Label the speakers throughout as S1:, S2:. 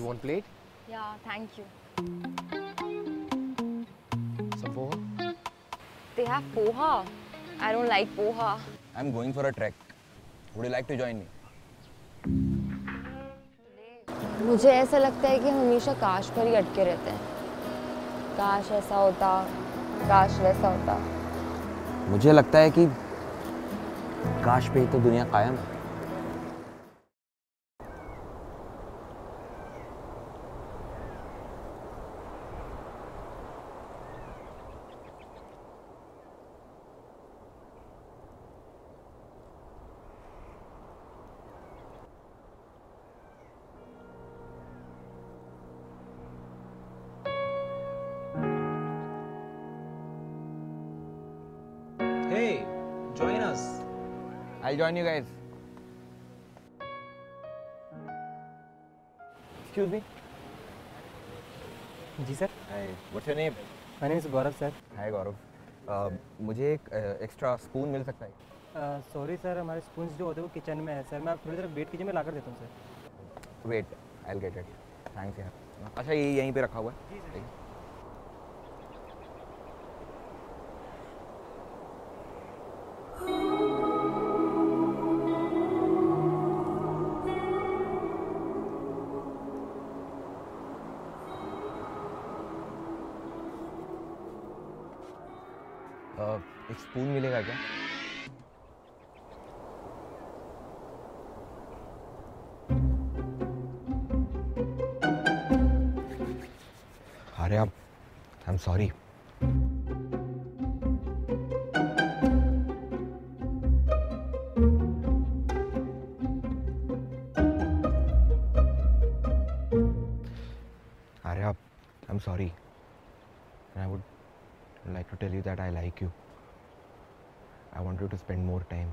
S1: You want plate?
S2: Yeah, thank you.
S1: Some poha?
S2: They have poha. I don't like poha.
S3: I'm going for a trek. Would you like to join me?
S2: मुझे ऐसा लगता है कि हम हमेशा काश पर ही अटके रहते हैं। काश ऐसा होता, काश वैसा होता।
S3: मुझे लगता है कि काश पे ही तो दुनिया कायम है।
S4: Hey, join us.
S3: I'll join you guys. Excuse me.
S5: जी sir.
S3: Hi. What's your name?
S5: My name is Gaurav sir.
S3: Hi Gaurav. मुझे एक एक्स्ट्रा स्पून मिल सकता है?
S5: सॉरी सर, हमारे स्पून्स जो होते हैं वो किचन में है सर। मैं आप थोड़ी देर वेट कीजिए, मैं ला कर देता हूँ sir.
S3: Wait, I'll get it. Thanks यार। अच्छा ये यहीं पे रखा हुआ है? जी सर। एक स्पून मिलेगा क्या? अरे अब आई एम सॉरी। अरे अब I am sorry. I would like to tell you that I like you. I want you to spend more time.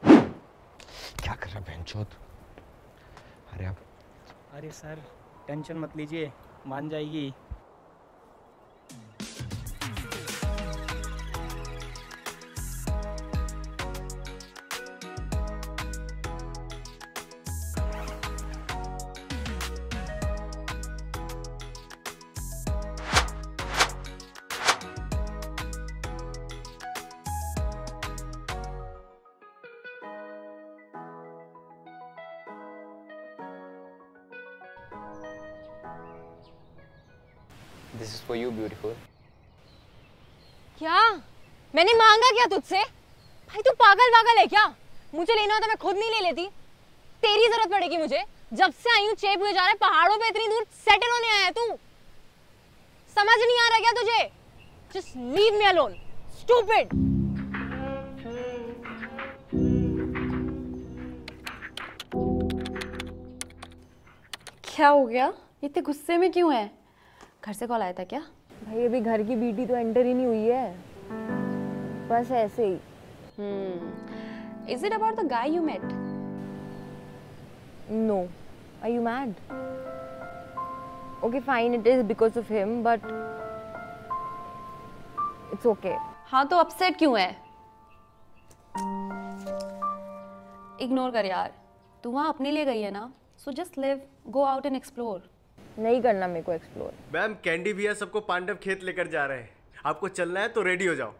S3: क्या कर रहा बेंचोद? अरे अब
S5: अरे सर टेंशन मत लीजिए, मान जाएगी।
S1: This is for you, beautiful.
S2: क्या? मैंने मांगा क्या तुझसे? भाई तू पागल है क्या? मुझे लेना होता मैं खुद नहीं ले लेती। तेरी जरूरत पड़ेगी मुझे। जब से आई हूँ चेप हुए जा रहा है, पहाड़ों पे इतनी दूर सेटल होने आया है तू। समझ नहीं आ रहा क्या तुझे? Just leave me alone, stupid.
S6: क्या हो गया? इतने गुस्से में क्यों है? घर से कॉल आया था क्या?
S2: भाई अभी घर की बीटी तो एंटर ही नहीं हुई है, बस ऐसे ही।
S6: Is it about the guy you met?
S2: No. Are you mad? Okay, fine, it is because of him, but it's okay.
S6: हाँ तो अपसेट क्यों है? इग्नोर कर यार, तू वहाँ अपने लिए गई है ना, so just live, go out and explore.
S2: नहीं करना मेरे को एक्सप्लोर।
S7: मैम कैंडी भैया सबको पांडव खेत लेकर जा रहे हैं, आपको चलना है तो रेडी हो जाओ।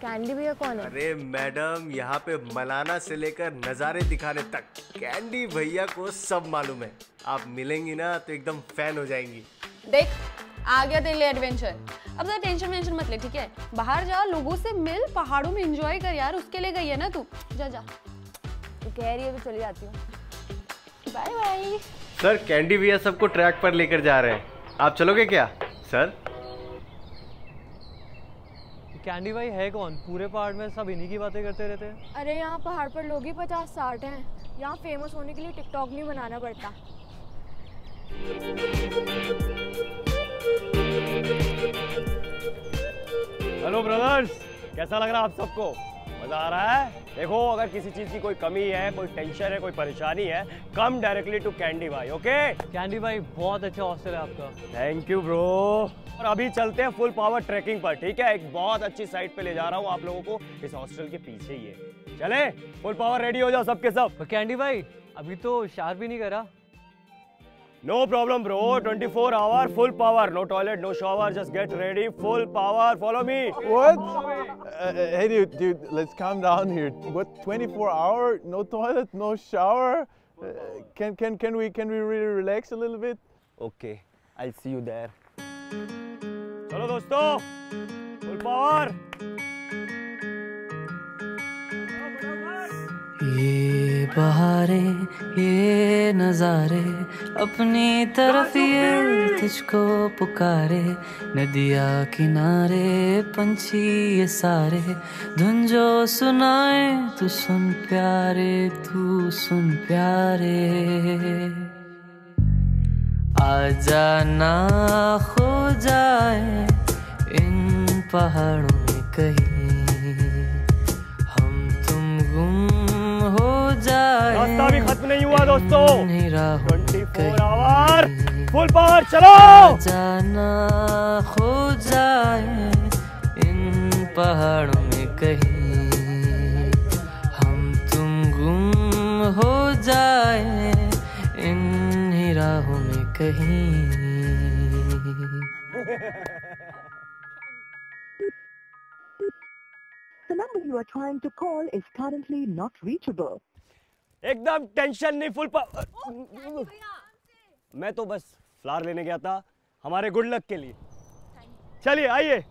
S2: कैंडी भैया कौन है?
S7: अरे मैडम यहाँ पे मलाना से लेकर नज़ारे दिखाने तक कैंडी भैया को सब मालूम है। आप मिलेंगी ना तो एकदम फैन हो जाएंगी।
S6: देख आ गया तेरे लिए एडवेंचर। अब ज़रा टेंशन मत ले, ठीक है? बाहर जा, लोगों से मिल, पहाड़ों में एंजॉय कर यार, उसके लिए गई है ना तू। जा जा।
S2: तू कह रही है तो चली जाती हूँ।
S6: Bye bye.
S7: सर कैंडी भैया सबको ट्रैक पर लेकर जा रहे हैं, आप चलोगे क्या सर?
S8: कैंडी भाई है कौन? पूरे पहाड़ में सब इन्हीं की बातें करते रहते हैं।
S9: अरे यहाँ पहाड़ पर लोग ही 50-60 हैं। यहाँ फेमस होने के लिए टिकटॉक नहीं बनाना पड़ता।
S10: हेलो ब्रदर्स, कैसा लग रहा है आप सबको? मजा आ रहा है? देखो अगर किसी चीज की कोई कमी है, कोई टेंशन है, कोई परेशानी है, कम डायरेक्टली टू कैंडी भाई। ओके
S8: कैंडी भाई बहुत अच्छा हॉस्टल है आपका।
S10: Thank you bro. और अभी चलते हैं फुल पावर ट्रैकिंग पर, ठीक है? एक बहुत अच्छी साइट पे ले जा रहा हूँ आप लोगों को, इस हॉस्टल के पीछे ही है। चले फुल पावर, रेडी हो जाओ सबके सब।
S8: कैंडी भाई अभी तो शार भी नहीं करा।
S10: No problem, bro. 24 hour, full power. No toilet, no shower. Just get ready. Full power. Follow me.
S11: What? Hey, dude, let's calm down here. What? 24 hour? No toilet, no shower? Can we really relax a little bit?
S10: Okay, I'll see you there. चलो दोस्तों, full power.
S12: ये बहारें, ये नज़ारे अपनी तरफ ये तुझको पुकारे, नदिया किनारे पंछी ये सारे, धुन जो सुनाए तू सुन प्यारे, तू सुन प्यारे। आजा ना खो जाए इन पहाड़ों में कहीं, हम तुम गुम हो जाए।
S10: रास्ता भी खत्म नहीं हुआ दोस्तों। 24 आवर फुल पावर, चलो।
S12: आजा ना खो जाए इन पहाड़ों में कहीं, हम तुम गुम हो जाए इन राहों में कहीं।
S13: The number you are trying to call is currently not reachable.
S10: एकदम टेंशन नहीं, फुल पावर। मैं तो बस फ्लावर लेने गया था हमारे गुड लक के लिए। चलिए आइए।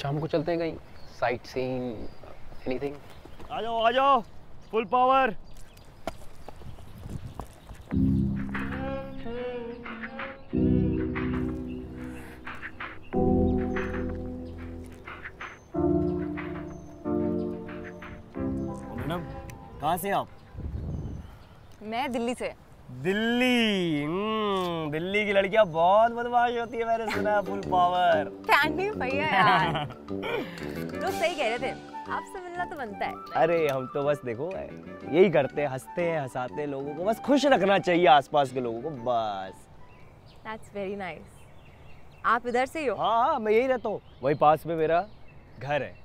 S1: शाम को चलते हैं कहीं साइट सीइंग, एनीथिंग।
S10: आ जाओ फुल पावर। मैडम कहाँ से आप?
S2: मैं दिल्ली से।
S10: दिल्ली? दिल्ली की लड़कियां बहुत बदमाश होती है, मैंने सुना है। Full power.
S2: कैंडी भैया यार, तो सही कह रहे थे, आपसे मिलना तो बनता है।
S10: अरे हम तो बस देखो यही करते हैं, हंसते हैं, हंसाते हैं लोगों को, बस खुश रखना चाहिए आसपास के लोगों को, बस।
S2: That's very nice. आप इधर से ही हो?
S10: हाँ, मैं यही रहता हूँ, वही पास में मेरा घर है।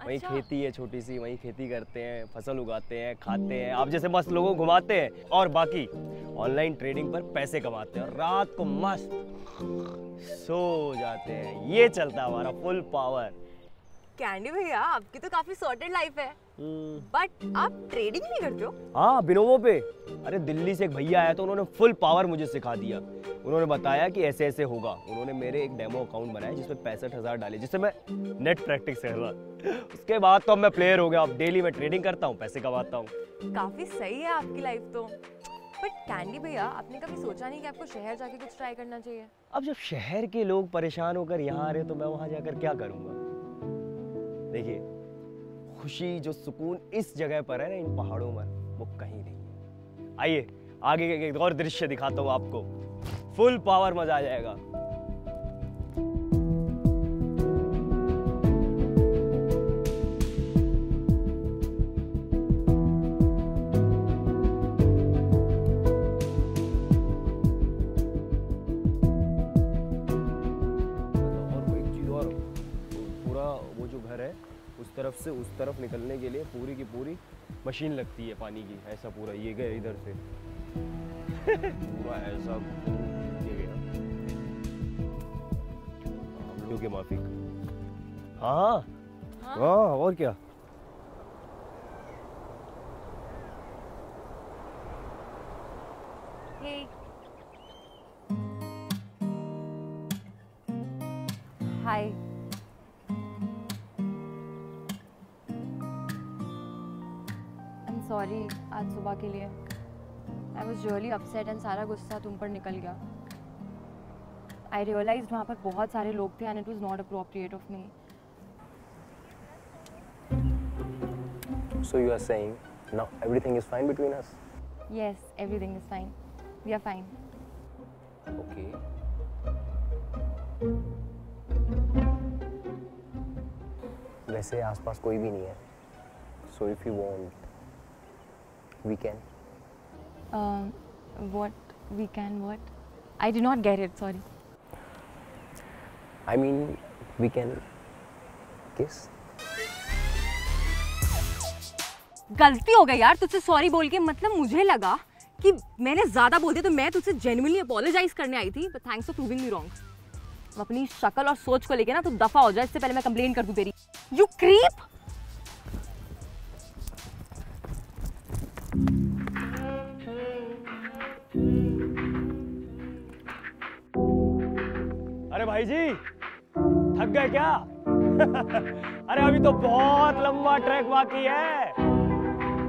S10: वहीं
S2: अच्छा।
S10: खेती है छोटी सी, वहीं खेती करते हैं, फसल उगाते हैं, खाते हैं, आप जैसे मस्त लोगों को घुमाते हैं, और बाकी ऑनलाइन ट्रेडिंग पर पैसे कमाते हैं, और रात को मस्त सो जाते हैं। ये चलता है हमारा फुल पावर।
S2: कैंडी भैया, आपकी तो काफी सॉर्टेड लाइफ है, बट आप ट्रेडिंग नहीं करते हो?
S10: हाँ, बिनोवो पे। अरे दिल्ली से एक भैया आया तो उन्होंने फुल पावर मुझे सिखा दिया। उन्होंने बताया कि ऐसे ऐसे होगा। उन्होंने मेरे एक डेमो अकाउंट बनाया जिसमें 65,000 डाले, जिससे मैं नेट प्रैक्टिस कर रहा। उसके बाद तो अब मैं प्लेयर हो गया। अब डेली मैं ट्रेडिंग करता हूँ, पैसे कमाता हूँ।
S2: काफी सही है आपकी लाइफ तो। बट कैंडी भैया, आपने कभी सोचा नहीं कि आपको शहर जाके कुछ ट्राई करना चाहिए?
S10: अब जब शहर के लोग परेशान होकर यहाँ आ रहे तो मैं वहाँ जाकर क्या करूँगा? देखिए, खुशी जो सुकून इस जगह पर है ना, इन पहाड़ों में, वो कहीं नहीं है। आइए आगे एक और दृश्य दिखाता हूँ आपको। फुल पावर, मजा आ जाएगा। और एक चीज और, पूरा वो जो घर है उस तरफ से उस तरफ निकलने के लिए पूरी की पूरी मशीन लगती है पानी की। ऐसा पूरा ये गए इधर से पूरा ऐसा ये गया। हम लोग के माफिक। हाँ हाँ, और क्या।
S2: हाय। सॉरी आज सुबह के लिए। I was really upset and सारा गुस्सा तुम पर निकल गया। आई रियलाइज्ड वहाँ पर बहुत सारे लोग थे and it was not appropriate of me.
S1: So you are saying now everything is fine between us?
S2: Yes, everything is fine. We are fine.
S1: Okay. वैसे आसपास कोई भी नहीं है। So if you want, we can.
S2: What we can what? I did not get it. Sorry.
S1: I mean, we can kiss.
S2: गलती हो गई यार तुझसे सॉरी बोल के। मतलब मुझे लगा कि मैंने ज्यादा बोल दिया, तो मैं तुझसे जेन्युइनली अपोलोजाइज करने आई थी, but thanks for proving me wrong. अपनी शक्ल और सोच को लेके ना तू दफा हो जाए, इससे पहले मैं कंप्लेंट कर दूं तेरी। You creep.
S10: अरे भाई जी थक गए क्या? अरे अभी तो बहुत लंबा ट्रैक बाकी है।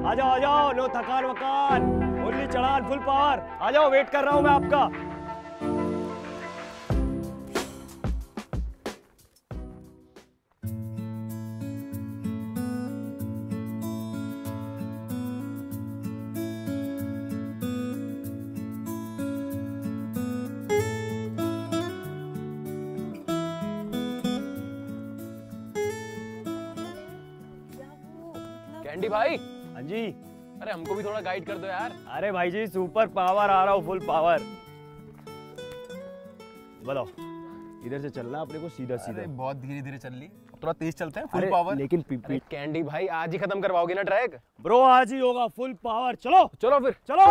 S10: आ जाओ, नो थकान वकान, ओनली चढ़ान फुल पावर। आ जाओ, वेट कर रहा हूं मैं आपका।
S3: कैंडी भाई।
S10: हाँ जी।
S3: अरे हमको भी थोड़ा गाइड कर दो यार।
S10: अरे भाई जी सुपर पावर आ रहा हूँ, फुल पावर। बताओ, इधर से चलना अपने को सीधा सीधा।
S3: बहुत धीरे धीरे चल ली, थोड़ा तेज चलते हैं, फुल पावर।
S10: लेकिन
S3: कैंडी भाई आज ही खत्म करवाओगे ना ट्रैक?
S10: ब्रो आज ही होगा फुल पावर। चलो
S3: चलो फिर
S10: चलो।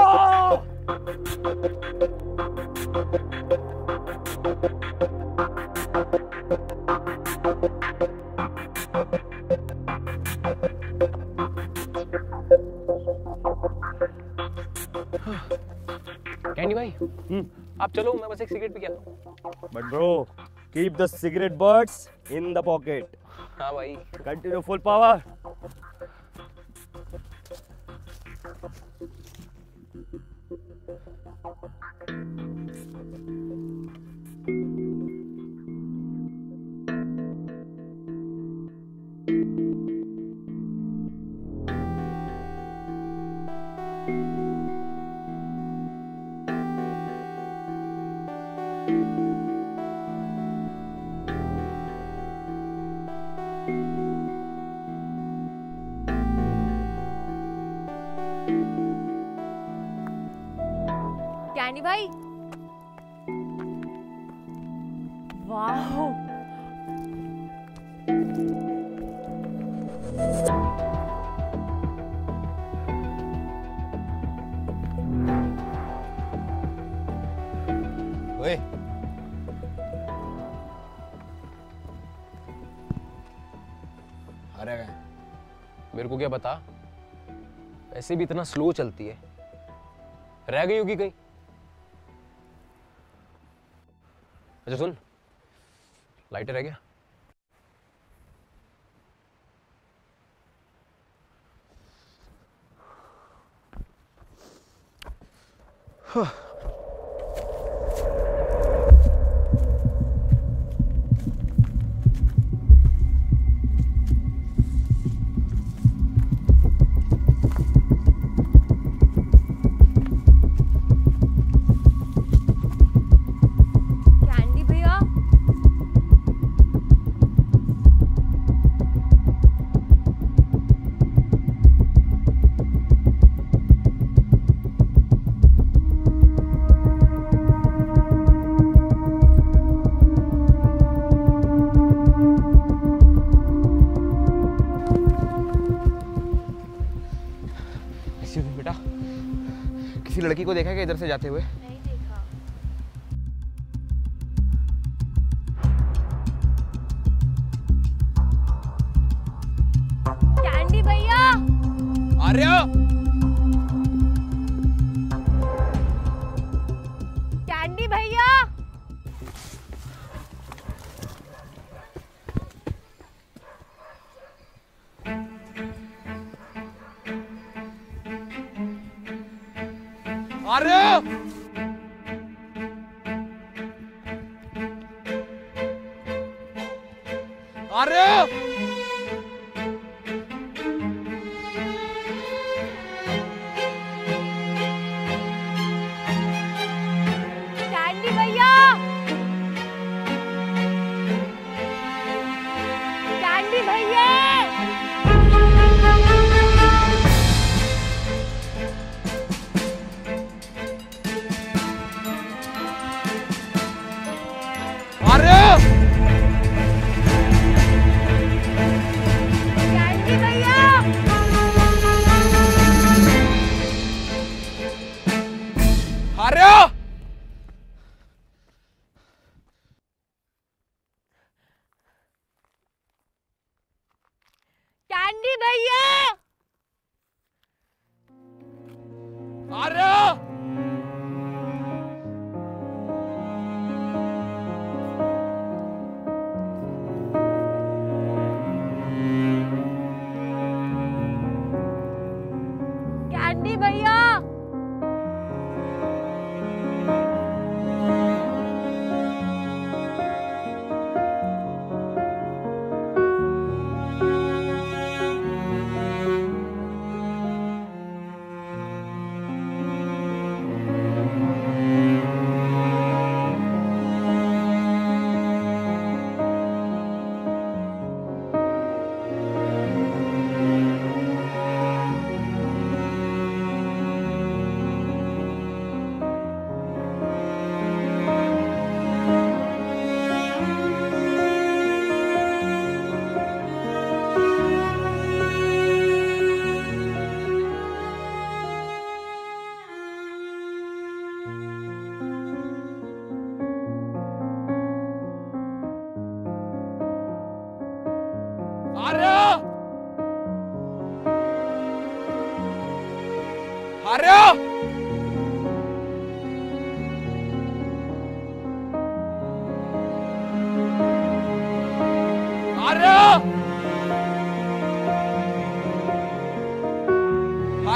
S3: कैंडी भाई आप चलो, मैं बस एक सिगरेट पी के आता हूं।
S10: But bro keep the cigarette birds in the pocket.
S3: हाँ भाई
S10: कंटिन्यू फुल पावर।
S2: कैंडी भाई वाह,
S3: ओए अरे मेरे को क्या बता, ऐसे भी इतना स्लो चलती है, रह गई होगी कहीं? अच्छा सुन, लाइटर रह गया? बेटा किसी लड़की को देखा क्या इधर से जाते हुए?
S9: नहीं देखा।
S2: कैंडी भैया
S3: आर्या,
S2: कैंडी भैया
S3: आर्या, आर्या,
S2: कैंडी भैया, कैंडी भैया कैंडी भैया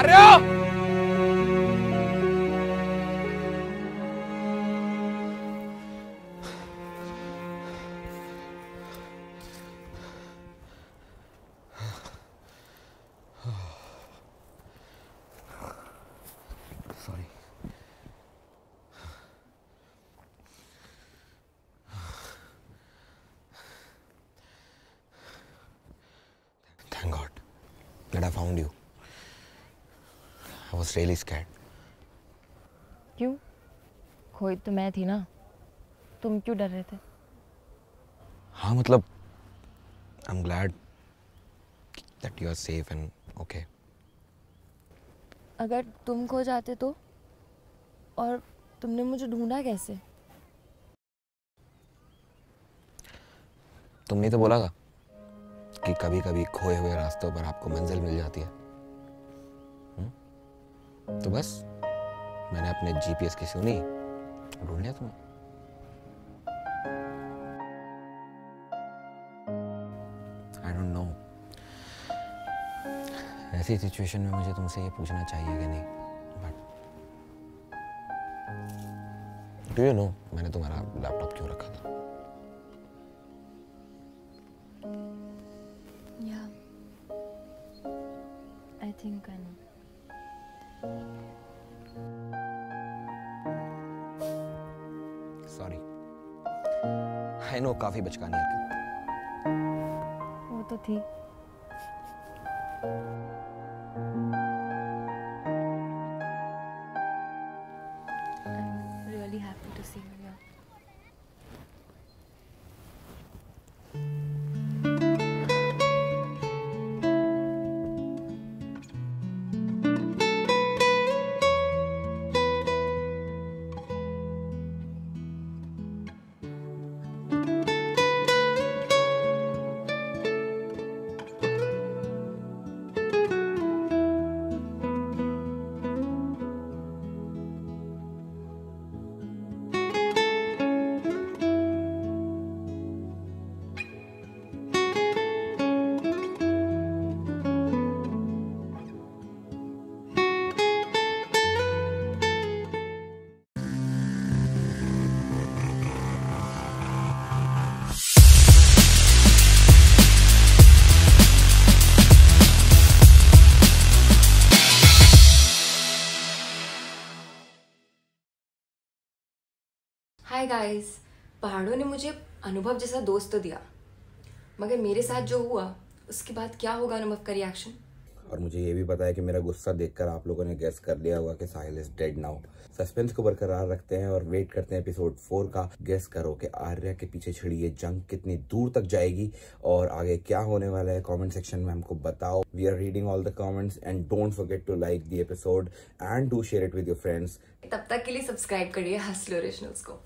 S3: रहे हो? Sorry. Thank God that I found you. I was really scared.
S2: क्यों? खोई तो मैं थी ना, तुम क्यों डर रहे थे?
S3: हाँ मतलब I'm glad that you are safe and okay.
S2: अगर तुम खो जाते तो? और तुमने मुझे ढूंढा कैसे?
S3: तुमने तो बोला था कि कभी कभी खोए हुए रास्तों पर आपको मंजिल मिल जाती है। तो बस मैंने अपने जीपीएस की सुनी, ढूंढ लिया तुम्हें। आई डोंट नो ऐसी सिचुएशन में मुझे तुमसे ये पूछना चाहिए कि नहीं, बट डू यू नो मैंने तुम्हारा लैपटॉप क्यों रखा था?
S2: Yeah, I think I know.
S3: Sorry, I know काफी बचकानी हरकत।
S2: वो तो थी। I'm really happy to see you here.
S14: Hi guys, पहाड़ों ने मुझे अनुभव जैसा दोस्त तो दिया, मगर मेरे साथ जो हुआ उसके बाद क्या होगा अनुभव का रिएक्शन।
S3: और मुझे ये भी पता है कि मेरा गुस्सा देखकर आप लोगों ने गेस कर लिया होगा कि साहिल इज डेड नाउ। सस्पेंस को बरकरार रखते हैं और वेट करते हैं एपिसोड 4 का। गेस करो कि आर्या के पीछे छिड़ी ये जंग कितनी दूर तक जाएगी और आगे क्या होने वाला है। कमेंट सेक्शन में हमको बताओ। We are reading all the comments and don't forget to like the episode and do share it with your friends.
S14: तब तक के लिए सब्सक्राइब करिए हसल ओरिजिनल्स को।